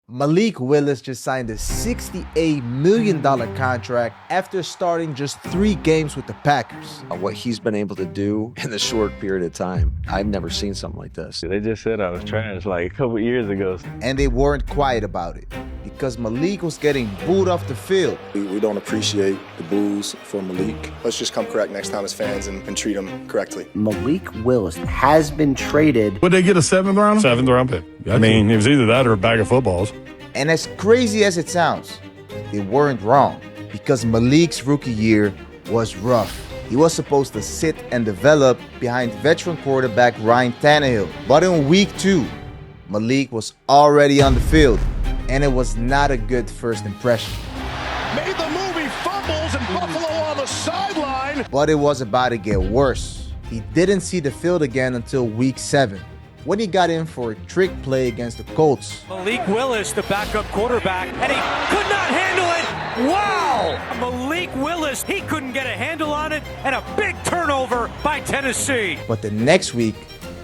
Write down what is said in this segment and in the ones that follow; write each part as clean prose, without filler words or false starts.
Malik Willis just signed a $68 million contract after starting just 3 games with the Packers. What he's been able to do in a short period of time, I've never seen something like this. They just said I was trash like a couple years ago. And they weren't quiet about it because Malik was getting booed off the field. We don't appreciate the boos for Malik. Let's just come correct next time as fans and treat him correctly. Malik Willis has been traded. Would they get a 7th round? 7th round pick. I mean, it was either that or a bag of footballs. And as crazy as it sounds, they weren't wrong because Malik's rookie year was rough. He was supposed to sit and develop behind veteran quarterback Ryan Tannehill. But in week 2, Malik was already on the field, and it was not a good first impression. Made the move, he fumbles, and Buffalo on the sideline. But it was about to get worse. He didn't see the field again until week 7. When he got in for a trick play against the Colts. Malik Willis, the backup quarterback, and he could not handle it. Wow! Malik Willis, he couldn't get a handle on it, and a big turnover by Tennessee. But the next week,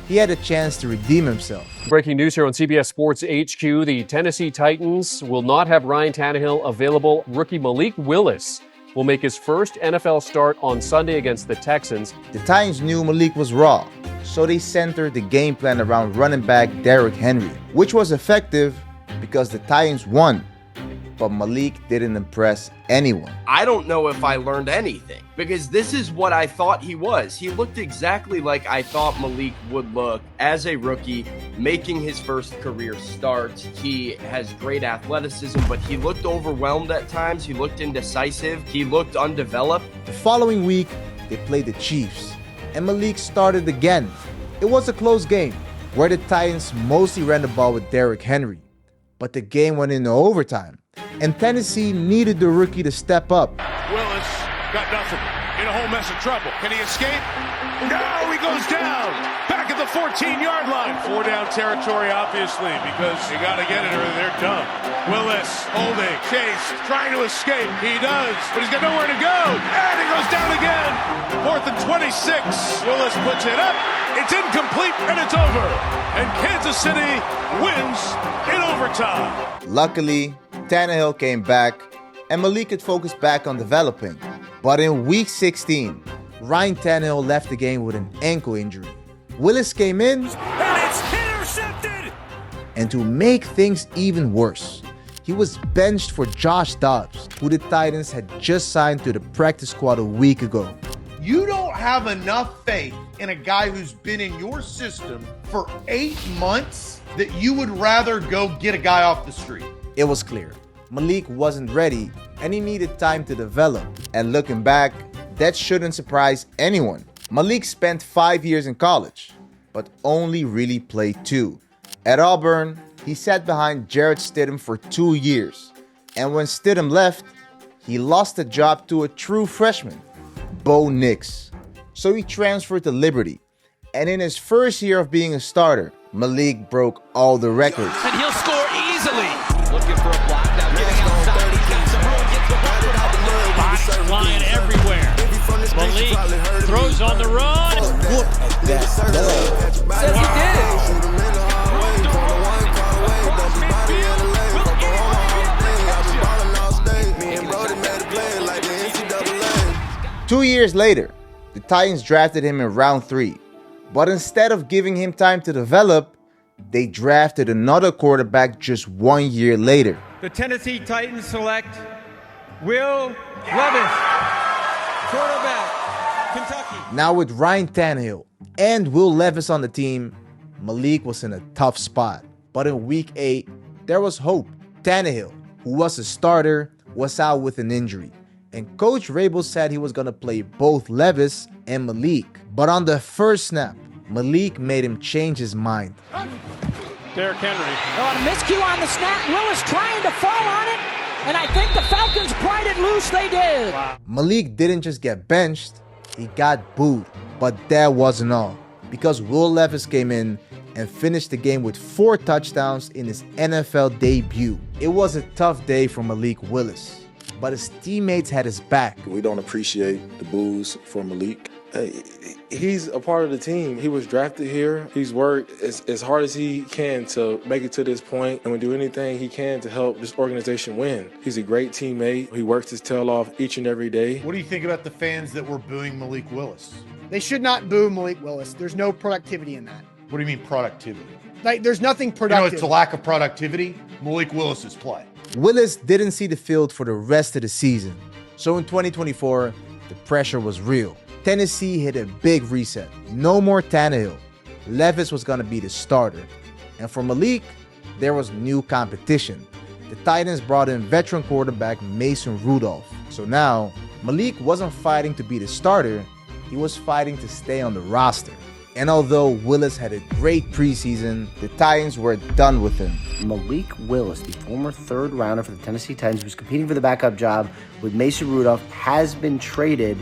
he had a chance to redeem himself. Breaking news here on CBS Sports HQ. The Tennessee Titans will not have Ryan Tannehill available. Rookie Malik Willis will make his first NFL start on Sunday against the Texans. The Titans knew Malik was raw, so they centered the game plan around running back Derrick Henry, which was effective because the Titans won. But Malik didn't impress anyone. I don't know if I learned anything because this is what I thought he was. He looked exactly like I thought Malik would look as a rookie, making his first career start. He has great athleticism, but he looked overwhelmed at times. He looked indecisive. He looked undeveloped. The following week, they played the Chiefs, and Malik started again. It was a close game where the Titans mostly ran the ball with Derrick Henry, but the game went into overtime, and Tennessee needed the rookie to step up. Willis got nothing. In a whole mess of trouble. Can he escape? No, he goes down. Back at the 14-yard line. 4-down territory, obviously, because you got to get it or they're done. Willis holding, chase, trying to escape. He does, but he's got nowhere to go. And he goes down again. 4th and 26. Willis puts it up. It's incomplete, and it's over. And Kansas City wins in overtime. Luckily, Tannehill came back, and Malik could focus back on developing. But in week 16, Ryan Tannehill left the game with an ankle injury. Willis came in, And it's intercepted! and to make things even worse, he was benched for Josh Dobbs, who the Titans had just signed to the practice squad a week ago. You don't have enough faith in a guy who's been in your system for 8 months that you would rather go get a guy off the street. It was clear Malik wasn't ready, and he needed time to develop. And looking back, that shouldn't surprise anyone. Malik spent 5 years in college, but only really played 2. At Auburn, he sat behind Jarrett Stidham for 2 years. And when Stidham left, he lost the job to a true freshman, Bo Nix. So he transferred to Liberty. And in his first year of being a starter, Malik broke all the records. And he'll score easily. Looking for a block, now getting outside. He's got some room, gets the block without the move. Bodies flying everywhere. Malik throws on the run. Says he did it. Across midfield. Will get 2 years later, the Titans drafted him in round 3. But instead of giving him time to develop, they drafted another quarterback just 1 year later. The Tennessee Titans select Will Levis, quarterback, Kentucky. Now with Ryan Tannehill and Will Levis on the team, Malik was in a tough spot. But in week 8, there was hope. Tannehill, who was a starter, was out with an injury. And Coach Rabel said he was going to play both Levis and Malik. But on the first snap, Malik made him change his mind. Derrick Henry. Oh, a miscue on the snap. Willis trying to fall on it. And I think the Falcons pried it loose. They did. Wow. Malik didn't just get benched, he got booed. But that wasn't all. Because Will Levis came in and finished the game with 4 touchdowns in his NFL debut. It was a tough day for Malik Willis, but his teammates had his back. We don't appreciate the boos for Malik. He's a part of the team. He was drafted here. He's worked as hard as he can to make it to this point and will do anything he can to help this organization win. He's a great teammate. He works his tail off each and every day. What do you think about the fans that were booing Malik Willis? They should not boo Malik Willis. There's no productivity in that. What do you mean productivity? Like, there's nothing productive. It's a lack of productivity. Malik Willis's play. Willis didn't see the field for the rest of the season. So in 2024, the pressure was real. Tennessee hit a big reset. No more Tannehill. Levis was going to be the starter. And for Malik, there was new competition. The Titans brought in veteran quarterback Mason Rudolph. So now, Malik wasn't fighting to be the starter, he was fighting to stay on the roster. And although Willis had a great preseason, the Titans were done with him. Malik Willis, the former third rounder for the Tennessee Titans, who's competing for the backup job with Mason Rudolph, has been traded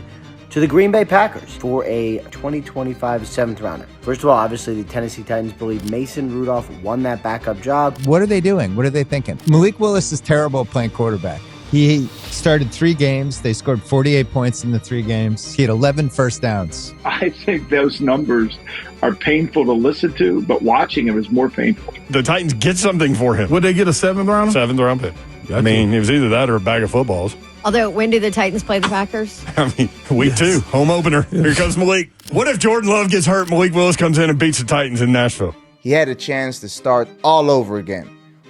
to the Green Bay Packers for a 2025 7th rounder. First of all, obviously, the Tennessee Titans believe Mason Rudolph won that backup job. What are they doing? What are they thinking? Malik Willis is terrible at playing quarterback. He started 3 games. They scored 48 points in the 3 games. He had 11 first downs. I think those numbers are painful to listen to, but watching him is more painful. The Titans get something for him. Would they get a 7th round? 7th round pick. I mean, it was either that or a bag of footballs. Although, when do the Titans play the Packers? I mean, week 2, home opener. Here comes Malik. What if Jordan Love gets hurt, Malik Willis comes in and beats the Titans in Nashville? He had a chance to start all over again,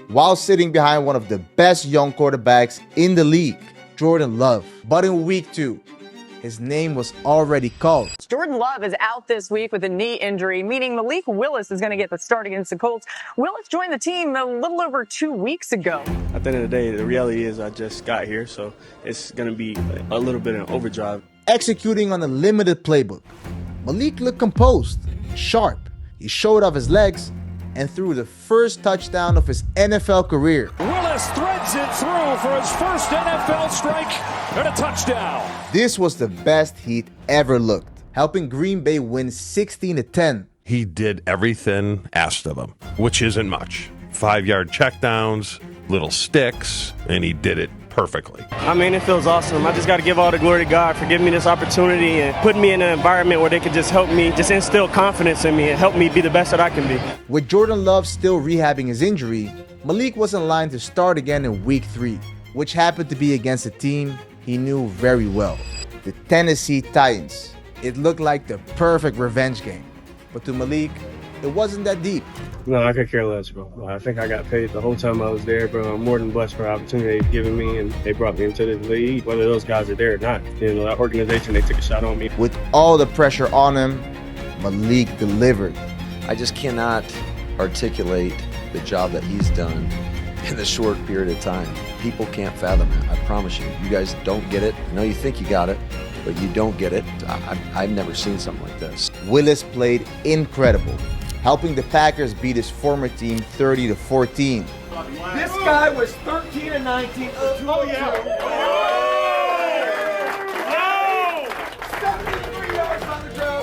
while sitting behind one of the best young quarterbacks in the league, Jordan Love. But in week 2, his name was already called. Jordan Love is out this week with a knee injury, meaning Malik Willis is going to get the start against the Colts. Willis joined the team a little over 2 weeks ago. At the end of the day, the reality is I just got here, so it's going to be a little bit of overdrive. Executing on a limited playbook, Malik looked composed, sharp. He showed off his legs and threw the first touchdown of his NFL career. Willis threads it through for his first NFL strike and a touchdown. This was the best he'd ever looked, helping Green Bay win 16-10. He did everything asked of him, which isn't much. 5-yard checkdowns, little sticks, and he did it perfectly. I mean, it feels awesome. I just got to give all the glory to God for giving me this opportunity and putting me in an environment where they could just help me, just instill confidence in me and help me be the best that I can be. With Jordan Love still rehabbing his injury, Malik was in line to start again in week 3, which happened to be against a team he knew very well, the Tennessee Titans. It looked like the perfect revenge game, but to Malik, it wasn't that deep. No, I could care less, bro. I think I got paid the whole time I was there, bro. I'm more than blessed for the opportunity they've given me, and they brought me into this league. Whether those guys are there or not, you know, that organization, they took a shot on me. With all the pressure on him, Malik delivered. I just cannot articulate the job that he's done in the short period of time. People can't fathom it. I promise you. You guys don't get it. I know you think you got it, but you don't get it. I've never seen something like this. Willis played incredible, helping the Packers beat his former team 30-14. This guy was 13-19 for 202. 73 yards on the ground.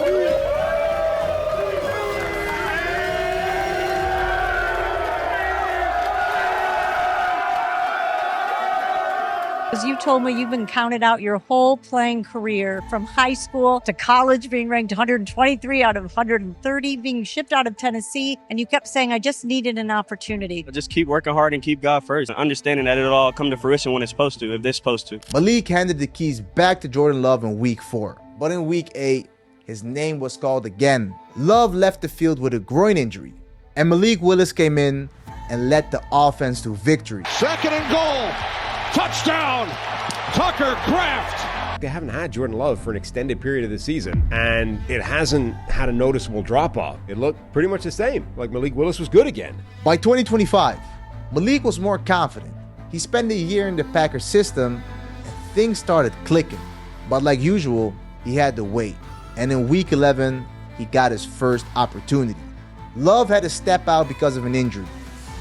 As you told me, you've been counted out your whole playing career, from high school to college, being ranked 123 out of 130, being shipped out of Tennessee, and you kept saying, I just needed an opportunity. Just keep working hard and keep God first, understanding that it'll all come to fruition when it's supposed to, if it's supposed to. Malik handed the keys back to Jordan Love in week 4, but in week 8, his name was called again. Love left the field with a groin injury, and Malik Willis came in and led the offense to victory. 2nd and goal. Touchdown, Tucker Kraft. They haven't had Jordan Love for an extended period of the season, and it hasn't had a noticeable drop-off. It looked pretty much the same, like Malik Willis was good again. By 2025, Malik was more confident. He spent a year in the Packers system, and things started clicking. But like usual, he had to wait. And in week 11, he got his first opportunity. Love had to step out because of an injury.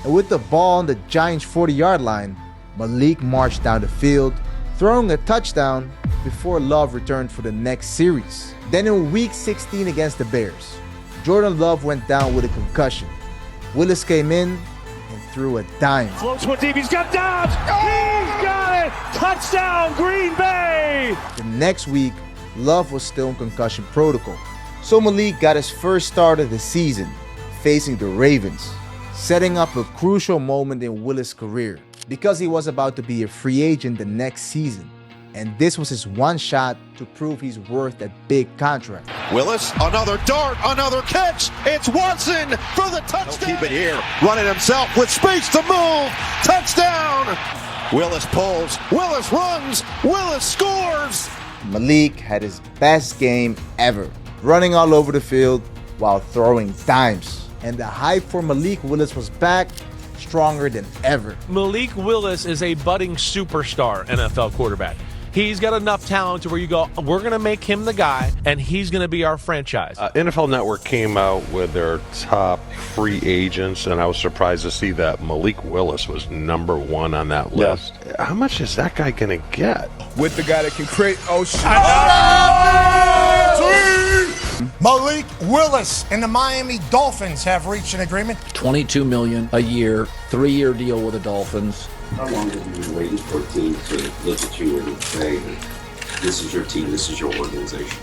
And with the ball on the Giants' 40-yard line, Malik marched down the field, throwing a touchdown before Love returned for the next series. Then in week 16 against the Bears, Jordan Love went down with a concussion. Willis came in and threw a dime. Floats one deep, he's got Dobbs! He's got it! Touchdown, Green Bay! The next week, Love was still in concussion protocol. So Malik got his first start of the season, facing the Ravens, setting up a crucial moment in Willis' career because he was about to be a free agent the next season. And this was his one shot to prove he's worth that big contract. Willis, another dart, another catch. It's Watson for the touchdown. He'll keep it here. Running himself with space to move. Touchdown. Willis pulls. Willis runs. Willis scores. Malik had his best game ever, running all over the field while throwing dimes. And the hype for Malik Willis was back, stronger than ever. Malik Willis is a budding superstar NFL quarterback. He's got enough talent to where you go, we're going to make him the guy, and he's going to be our franchise. NFL Network came out with their top free agents, and I was surprised to see that Malik Willis was number 1 on that list. How much is that guy going to get? With the guy that can create. Oh, shit. Malik Willis and the Miami Dolphins have reached an agreement. $22 million a year, 3-year deal with the Dolphins. How long have you been waiting for a team to look at you and say, this is your team, this is your organization?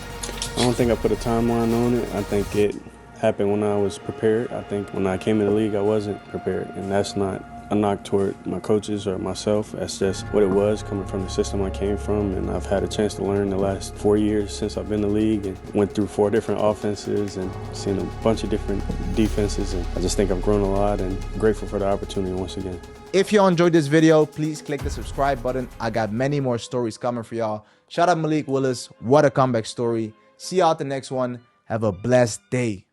I don't think I put a timeline on it. I think it happened when I was prepared. I think when I came in the league, I wasn't prepared. And that's not a knock toward my coaches or myself. That's just what it was, coming from the system I came from. And I've had a chance to learn the last 4 years since I've been in the league and went through 4 different offenses and seen a bunch of different defenses. And I just think I've grown a lot and grateful for the opportunity once again. If you enjoyed this video, please click the subscribe button. I got many more stories coming for y'all. Shout out Malik Willis. What a comeback story. See y'all at the next one. Have a blessed day.